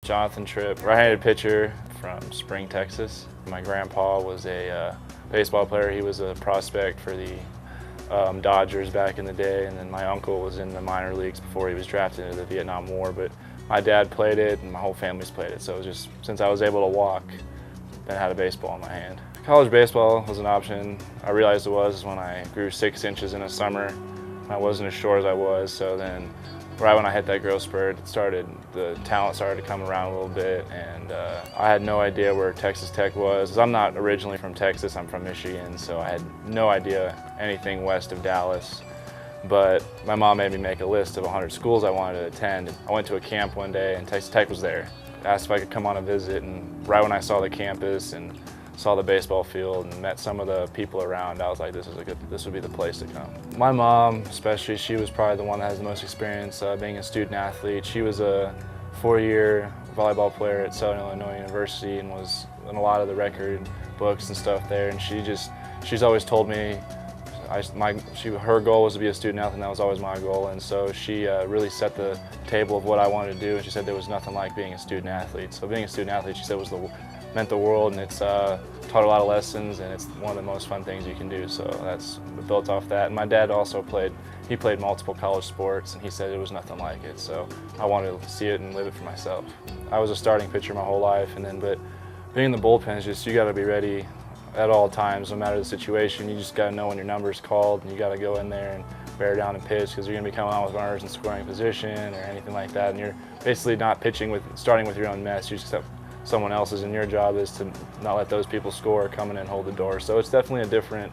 Jonathon Tripp, right-handed pitcher from Spring, Texas. My grandpa was a baseball player. He was a prospect for the Dodgers back in the day, and then my uncle was in the minor leagues before he was drafted into the Vietnam War. But my dad played it, and my whole family's played it. So it was just since I was able to walk, I had a baseball in my hand. College baseball was an option. I realized it was when I grew 6 inches in a summer. I wasn't as short as I was, so then right when I hit that growth spurt, the talent started to come around a little bit, and I had no idea where Texas Tech was. I'm not originally from Texas, I'm from Michigan, so I had no idea anything west of Dallas. But my mom made me make a list of 100 schools I wanted to attend. I went to a camp one day and Texas Tech was there. Asked if I could come on a visit, and right when I saw the campus and saw the baseball field and met some of the people around, I was like, this would be the place to come. My mom, especially, she was probably the one that has the most experience being a student athlete. She was a 4-year volleyball player at Southern Illinois University and was in a lot of the record books and stuff there. And she's always told me, her goal was to be a student athlete, and that was always my goal. And so she really set the table of what I wanted to do. And she said there was nothing like being a student athlete. So being a student athlete, she said, meant the world, and it's taught a lot of lessons, and it's one of the most fun things you can do. So that's built off that. And my dad also played multiple college sports, and he said it was nothing like it. So I wanted to see it and live it for myself. I was a starting pitcher my whole life, but being in the bullpen is just, you got to be ready at all times, no matter the situation. You just got to know when your number's called, and you got to go in there and bear down and pitch, because you're going to be coming on with runners in scoring position or anything like that. And you're basically not starting with your own mess. You just have someone else's, and your job is to not let those people score, come in and hold the door. So it's definitely a different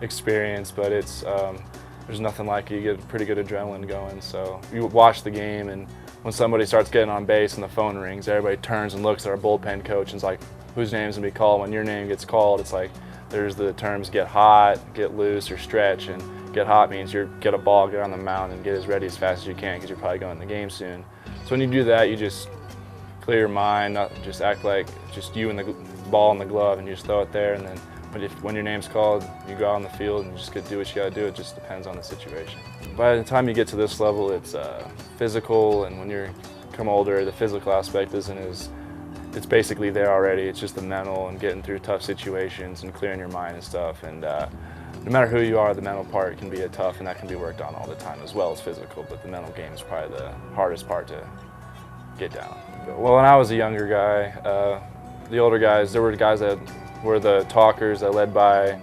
experience, but there's nothing like it. You get pretty good adrenaline going. So you watch the game, and when somebody starts getting on base and the phone rings, everybody turns and looks at our bullpen coach and is like, whose name's gonna be called? When your name gets called, it's like there's the terms get hot, get loose, or stretch. And get hot means you get a ball, get on the mound, and get as ready as fast as you can, because you're probably going to the game soon. So when you do that, you just clear your mind, not just act like just you and the ball and the glove, and you just throw it there. And then when your name's called, you go out on the field and just do what you got to do. It just depends on the situation. By the time you get to this level, it's physical, and when you come older, the physical aspect it's basically there already. It's just the mental and getting through tough situations and clearing your mind and stuff. And no matter who you are, the mental part can be tough, and that can be worked on all the time as well as physical. But the mental game is probably the hardest part to get down. Well, when I was a younger guy, the older guys, there were guys that were the talkers that led by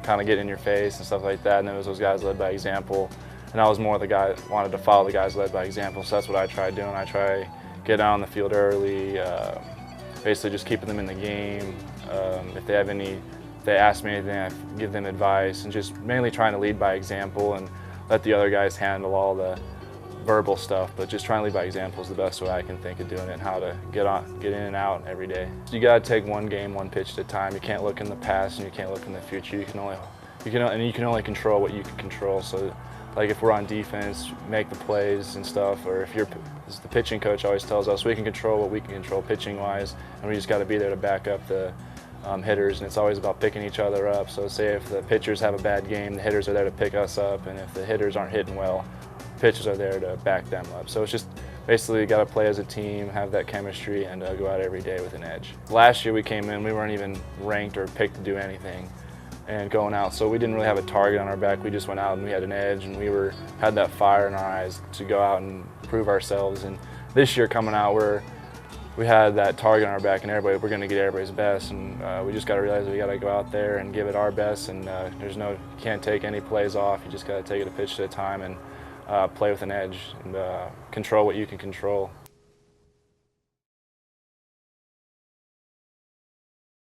kind of getting in your face and stuff like that, and there was those guys led by example. And I was more the guy that wanted to follow the guys led by example, so that's what I tried doing. I try get out on the field early, basically just keeping them in the game. If they ask me anything, I give them advice, and just mainly trying to lead by example and let the other guys handle all the verbal stuff, but just trying to lead by example is the best way I can think of doing it, and how to get in and out every day. You got to take one game, one pitch at a time. You can't look in the past and you can't look in the future. You can only control what you can control. So, like if we're on defense, make the plays and stuff, or if as the pitching coach always tells us, we can control what we can control pitching-wise, and we just got to be there to back up the hitters, and it's always about picking each other up. So say if the pitchers have a bad game, the hitters are there to pick us up, and if the hitters aren't hitting well, pitchers are there to back them up. So it's just basically got to play as a team, have that chemistry, and go out every day with an edge. Last year we came in, we weren't even ranked or picked to do anything, and going out, so we didn't really have a target on our back. We just went out and we had an edge, and we had that fire in our eyes to go out and prove ourselves. And this year coming out, we had that target on our back, and we're going to get everybody's best, and we just got to realize we got to go out there and give it our best, and you can't take any plays off. You just got to take it a pitch at a time and play with an edge and control what you can control.